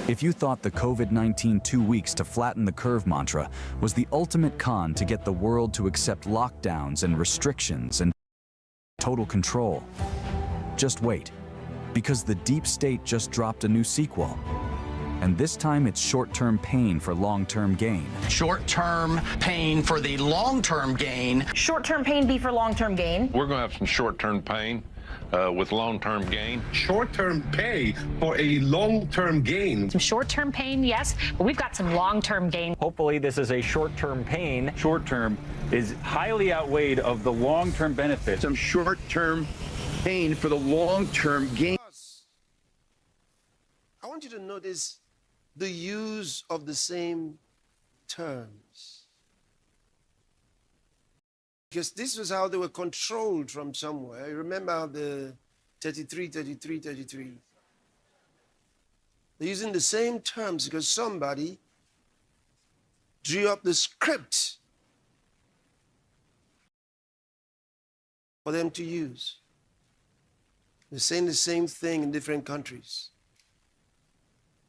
If you thought the COVID-19 2 weeks to flatten the curve mantra was the ultimate con to get the world to accept lockdowns and restrictions and total control, just wait, because the deep state just dropped a new sequel. And this time it's short-term pain for long-term gain. Short-term pain for the long-term gain. Short-term pain be for long-term gain. We're going to have some short-term pain with long-term gain. Short-term pay for a long-term gain. Some short-term pain, yes, but we've got some long-term gain. Hopefully this is a short-term pain. Short-term is highly outweighed of the long-term benefits. Some short-term pain for the long-term gain. I want you to notice the use of the same terms. Because this was how they were controlled from somewhere. You remember the 33. They're using the same terms because somebody drew up the script for them to use. They're saying the same thing in different countries.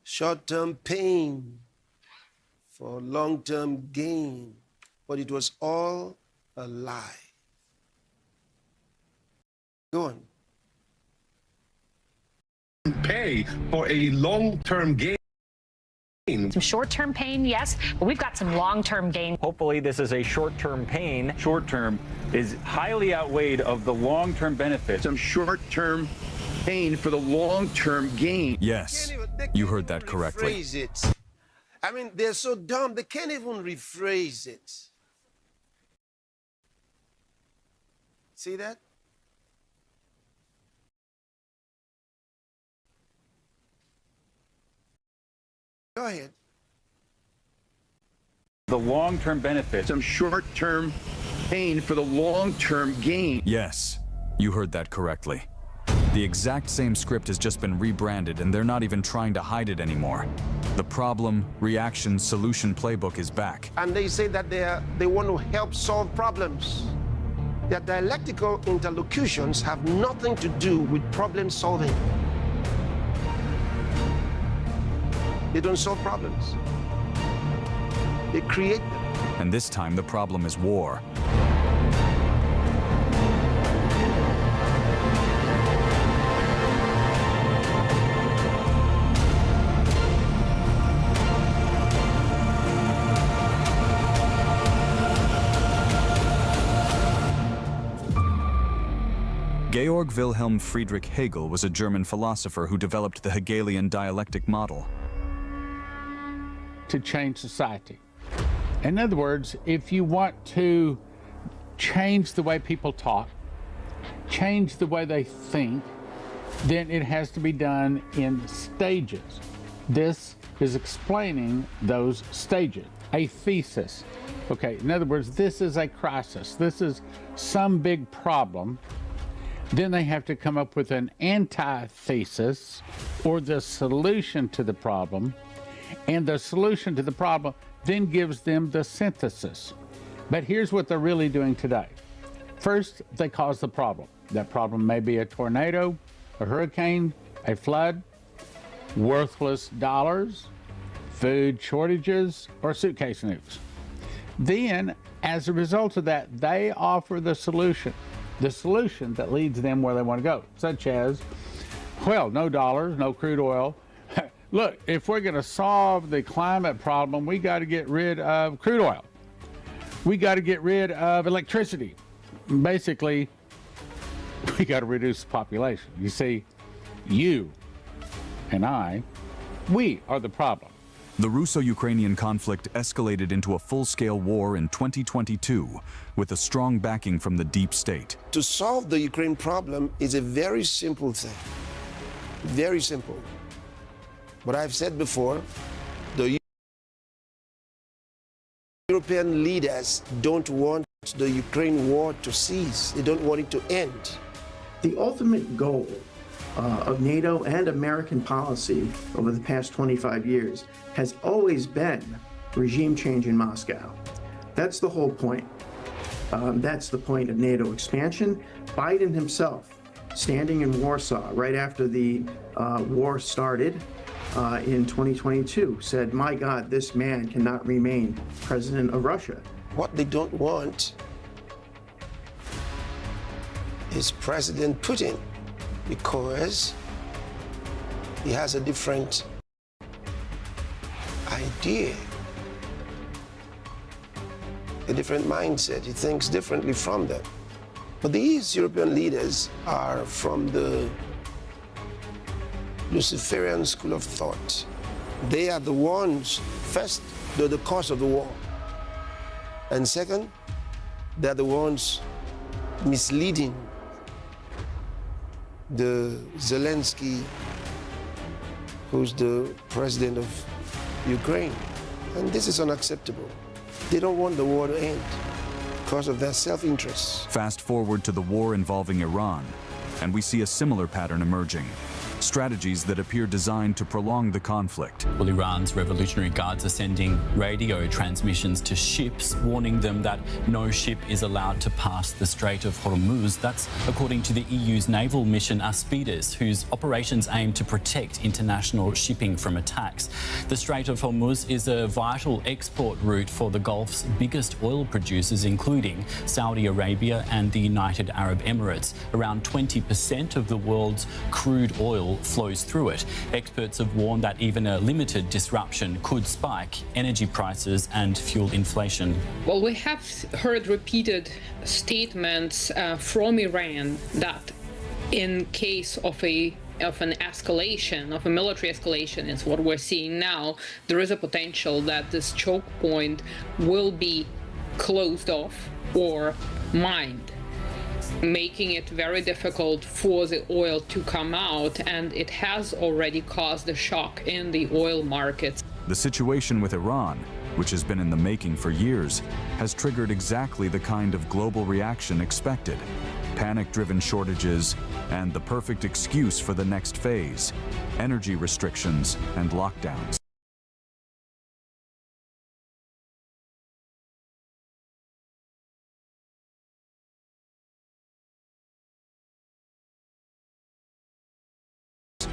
Short-term pain for long-term gain, but it was all a lie. Go on. Pay for a long-term gain. Some short-term pain, yes, but we've got some long-term gain. Hopefully this is a short-term pain. Short-term is highly outweighed of the long-term benefits. Some short-term pain for the long-term gain. Yes, you heard that correctly. Rephrase it. I mean, they're so dumb, they can't even rephrase it. See that? Go ahead. The long-term benefits. Some short-term pain for the long-term gain. Yes, you heard that correctly. The exact same script has just been rebranded and they're not even trying to hide it anymore. The problem, reaction, solution playbook is back. And they say that they want to help solve problems. Their dialectical interlocutions have nothing to do with problem solving. They don't solve problems. They create them. And this time the problem is war. Georg Wilhelm Friedrich Hegel was a German philosopher who developed the Hegelian dialectic model. To change society. In other words, if you want to change the way people talk, change the way they think, then it has to be done in stages. This is explaining those stages. A thesis. Okay, in other words, this is a crisis. This is some big problem. Then they have to come up with an antithesis or the solution to the problem. And the solution to the problem then gives them the synthesis. But here's what they're really doing today. First, they cause the problem. That problem may be a tornado, a hurricane, a flood, worthless dollars, food shortages, or suitcase nukes. Then, as a result of that, they offer the solution that leads them where they want to go, such as, well, no dollars, no crude oil. Look, if we're going to solve the climate problem, we got to get rid of crude oil. We got to get rid of electricity. Basically, we got to reduce the population. You see, you and I, we are the problem. The Russo-Ukrainian conflict escalated into a full-scale war in 2022 with a strong backing from the deep state. To solve the Ukraine problem is a very simple thing. Very simple. But I've said before, the European leaders don't want the Ukraine war to cease. They don't want it to end. The ultimate goal of NATO and American policy over the past 25 years has always been regime change in Moscow. That's the whole point. That's the point of NATO expansion. Biden himself, standing in Warsaw right after the war started, in 2022 said, my God, this man cannot remain president of Russia. What they don't want is President Putin, because he has a different idea, a different mindset. He thinks differently from them. But these European leaders are from the Luciferian school of thought. They are the ones, first, they're the cause of the war. And second, they're the ones misleading the Zelensky, who's the president of Ukraine. And this is unacceptable. They don't want the war to end because of their self-interest. Fast forward to the war involving Iran, and we see a similar pattern emerging. Strategies that appear designed to prolong the conflict. Well, Iran's Revolutionary Guards are sending radio transmissions to ships, warning them that no ship is allowed to pass the Strait of Hormuz. That's according to the EU's naval mission Aspides, whose operations aim to protect international shipping from attacks. The Strait of Hormuz is a vital export route for the Gulf's biggest oil producers, including Saudi Arabia and the United Arab Emirates. Around 20% of the world's crude oil flows through it. Experts have warned that even a limited disruption could spike energy prices and fuel inflation. Well, we have heard repeated statements from Iran that in case of an escalation, of a military escalation, is what we're seeing now, there is a potential that this choke point will be closed off or mined, making it very difficult for the oil to come out, and it has already caused a shock in the oil markets. The situation with Iran, which has been in the making for years, has triggered exactly the kind of global reaction expected. Panic-driven shortages and the perfect excuse for the next phase: energy restrictions and lockdowns.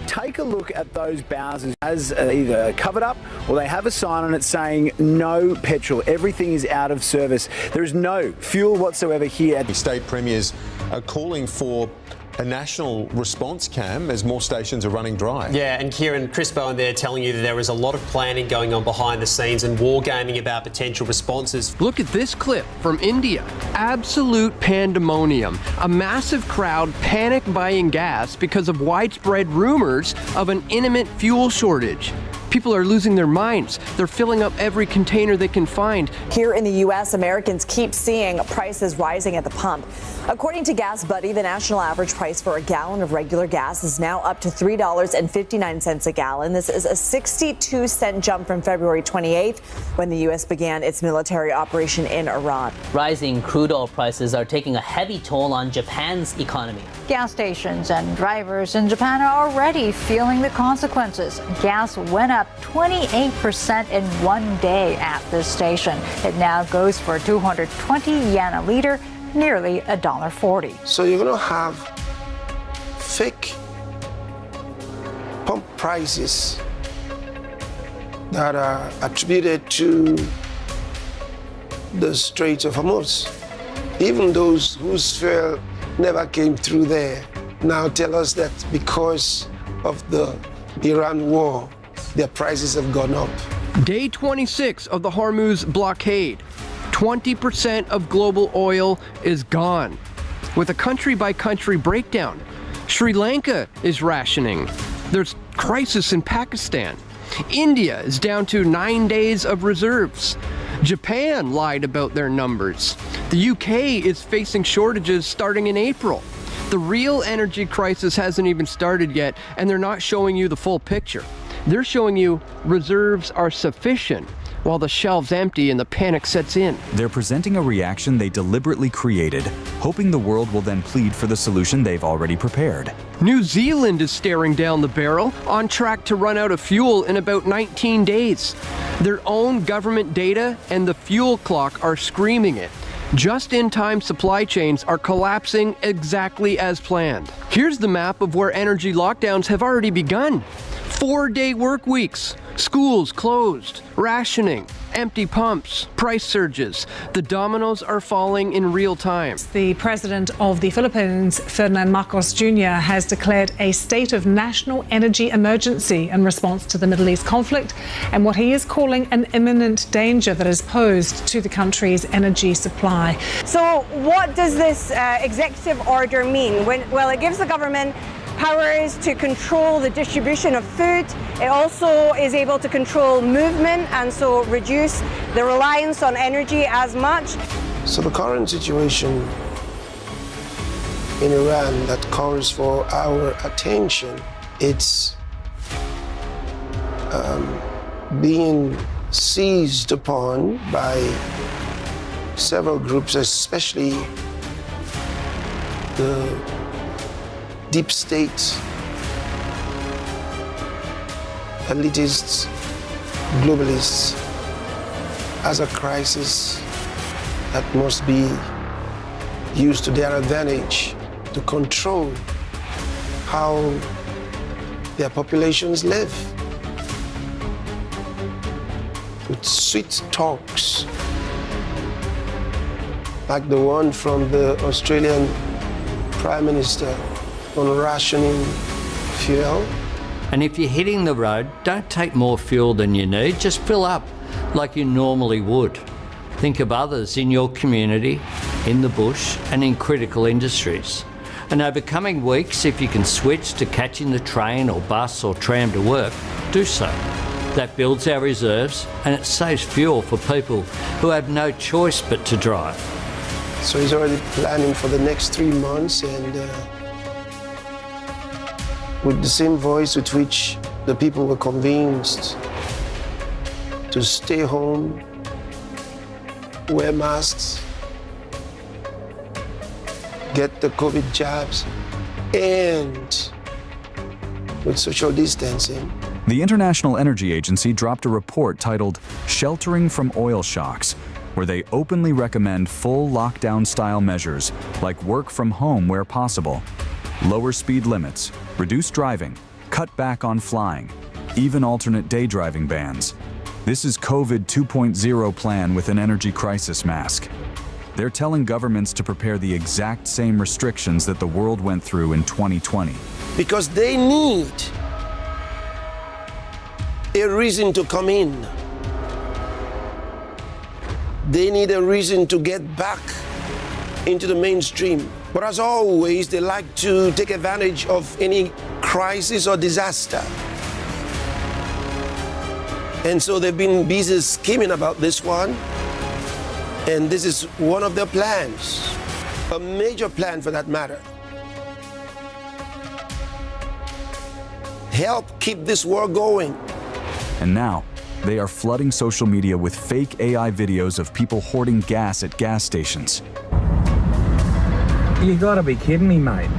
Take a look at those Bowsers as either covered up or they have a sign on it saying no petrol. Everything is out of service. There is no fuel whatsoever here. The state premiers are calling for a national response cam as more stations are running dry. Yeah, and Kieran, Chris Bowen there telling you that there is a lot of planning going on behind the scenes and wargaming about potential responses. Look at this clip from India. Absolute pandemonium. A massive crowd panic buying gas because of widespread rumors of an imminent fuel shortage. People are losing their minds. They're filling up every container they can find. Here in the U.S., Americans keep seeing prices rising at the pump. According to Gas Buddy, the national average price for a gallon of regular gas is now up to $3.59 a gallon. This is a 62-cent jump from February 28th, when the U.S. began its military operation in Iran. Rising crude oil prices are taking a heavy toll on Japan's economy. Gas stations and drivers in Japan are already feeling the consequences. Gas went up 28% in one day at this station. It now goes for 220 yen a liter, nearly $1.40. So you're going to have fake pump prices that are attributed to the Strait of Hormuz. Even those whose fuel never came through there now tell us that because of the Iran war, their prices have gone up. Day 26 of the Hormuz blockade. 20% of global oil is gone. With a country-by-country breakdown, Sri Lanka is rationing. There's crisis in Pakistan. India is down to 9 days of reserves. Japan lied about their numbers. The UK is facing shortages starting in April. The real energy crisis hasn't even started yet, and they're not showing you the full picture. They're showing you reserves are sufficient while the shelves empty and the panic sets in. They're presenting a reaction they deliberately created, hoping the world will then plead for the solution they've already prepared. New Zealand is staring down the barrel, on track to run out of fuel in about 19 days. Their own government data and the fuel clock are screaming it. Just-in-time supply chains are collapsing exactly as planned. Here's the map of where energy lockdowns have already begun. 4-day work weeks, schools closed, rationing, empty pumps, price surges. The dominoes are falling in real time. The president of the Philippines, Ferdinand Marcos Jr., has declared a state of national energy emergency in response to the Middle East conflict and what he is calling an imminent danger that is posed to the country's energy supply. So what does this executive order mean? Well, it gives the government powers to control the distribution of food. It also is able to control movement and so reduce the reliance on energy as much. So the current situation in Iran that calls for our attention, it's being seized upon by several groups, especially the deep state, elitists, globalists, as a crisis that must be used to their advantage to control how their populations live. With sweet talks like the one from the Australian Prime Minister on rationing fuel. And if you're hitting the road, don't take more fuel than you need, just fill up like you normally would. Think of others in your community, in the bush and in critical industries. And over coming weeks, if you can switch to catching the train or bus or tram to work, do so. That builds our reserves and it saves fuel for people who have no choice but to drive. So he's already planning for the next 3 months, and with the same voice with which the people were convinced to stay home, wear masks, get the COVID jabs, and with social distancing. The International Energy Agency dropped a report titled Sheltering from Oil Shocks, where they openly recommend full lockdown-style measures like work from home where possible, lower speed limits, reduce driving, cut back on flying, even alternate day driving bans. This is COVID 2.0 plan with an energy crisis mask. They're telling governments to prepare the exact same restrictions that the world went through in 2020. Because they need a reason to come in. They need a reason to get back into the mainstream. But as always, they like to take advantage of any crisis or disaster. And so they've been busy scheming about this one. And this is one of their plans, a major plan for that matter. Help keep this war going. And now, they are flooding social media with fake AI videos of people hoarding gas at gas stations. You gotta be kidding me, mate.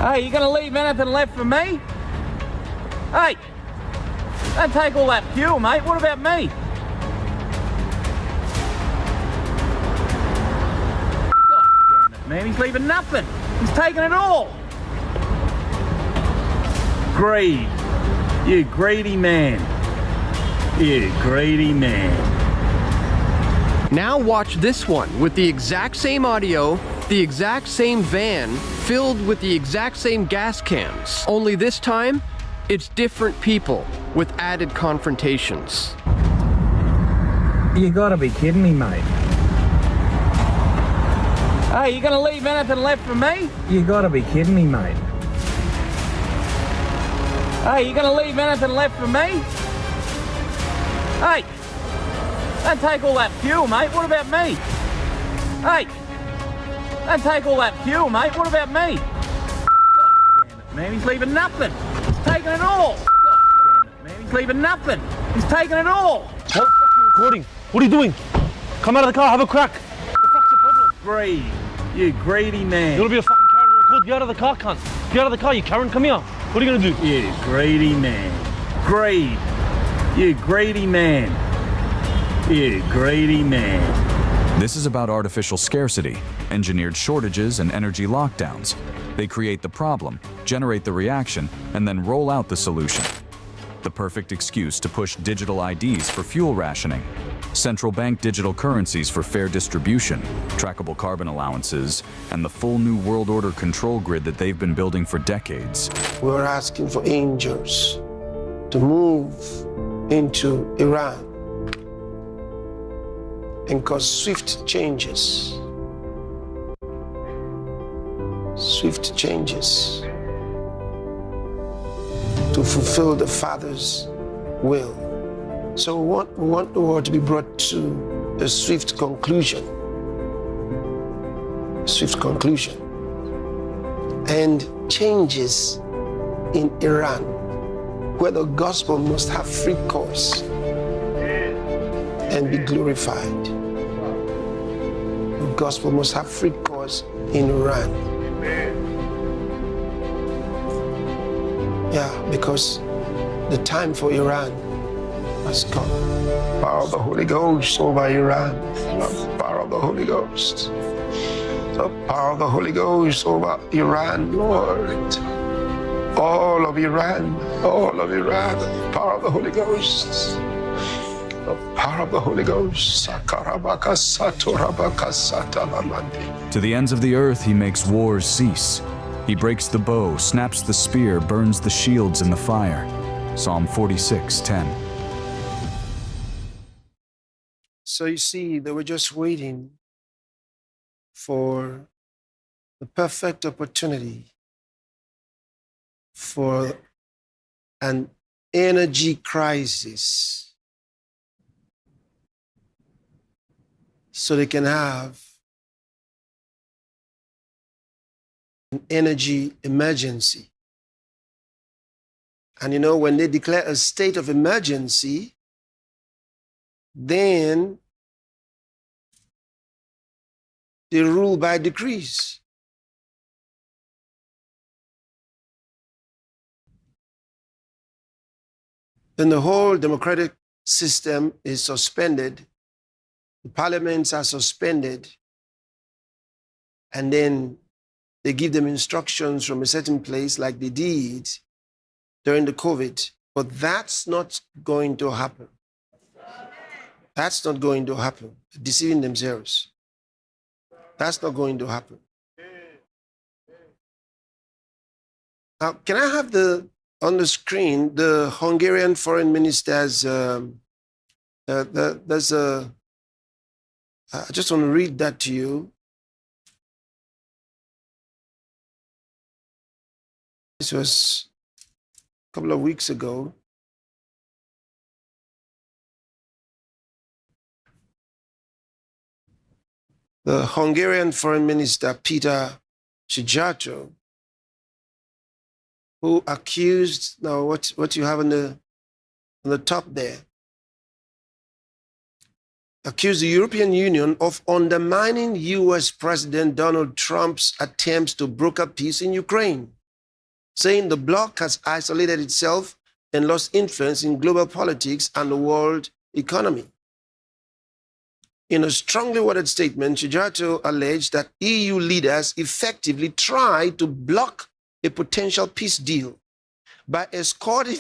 Hey, you gonna leave anything left for me? Hey, don't take all that fuel, mate. What about me? God damn it, man. He's leaving nothing. He's taking it all. Greed. You greedy man. You greedy man. Now watch this one with the exact same audio, the exact same van, filled with the exact same gas cans. Only this time, it's different people with added confrontations. You gotta be kidding me, mate. Hey, you gonna leave anything left for me? You gotta be kidding me, mate. Hey, you gonna leave anything left for me? Hey, don't take all that fuel, mate. What about me? Hey, don't take all that fuel, mate. What about me? God damn it, man. He's leaving nothing. He's taking it all. God damn it, man. He's leaving nothing. He's taking it all. What the fuck are you recording? What are you doing? Come out of the car, have a crack. What the fuck's your problem? Greed. You greedy man. You wanna be a fucking Karen and record? Get out of the car, cunt. Get out of the car, you Karen. Come here. What are you gonna do? You greedy man. Greed. You greedy man. You greedy man. This is about artificial scarcity, engineered shortages, and energy lockdowns. They create the problem, generate the reaction, and then roll out the solution. The perfect excuse to push digital IDs for fuel rationing, central bank digital currencies for fair distribution, trackable carbon allowances, and the full new world order control grid that they've been building for decades. We're asking for angels to move into Iran and cause swift changes. Swift changes to fulfill the Father's will. So we want the world to be brought to a swift conclusion. Swift conclusion. And changes in Iran, where the gospel must have free course and be glorified. The gospel must have free course in Iran. Yeah, because the time for Iran has come. Power of the Holy Ghost over Iran. The power of the Holy Ghost. The power of the Holy Ghost over Iran, Lord. All of Iran, the power of the Holy Ghost. The power of the Holy Ghost. To the ends of the earth, he makes wars cease. He breaks the bow, snaps the spear, burns the shields in the fire. Psalm 46:10. So you see, they were just waiting for the perfect opportunity for an energy crisis so they can have an energy emergency. And you know, when they declare a state of emergency, then they rule by decrees. Then the whole democratic system is suspended, the parliaments are suspended, and then they give them instructions from a certain place like they did during the COVID. But that's not going to happen. That's not going to happen. Deceiving themselves. That's not going to happen. Now, can I have on the screen the Hungarian foreign minister's? There's a. I just want to read that to you. This was a couple of weeks ago. The Hungarian foreign minister, Peter Szijjártó, who accused, now what you have on the top there, accused the European Union of undermining US President Donald Trump's attempts to broker peace in Ukraine, saying the bloc has isolated itself and lost influence in global politics and the world economy. In a strongly worded statement, Szijjártó alleged that EU leaders effectively tried to block a potential peace deal by escorting,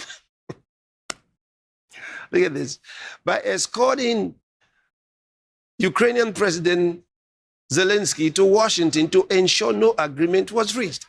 look at this, by escorting Ukrainian President Zelensky to Washington to ensure no agreement was reached.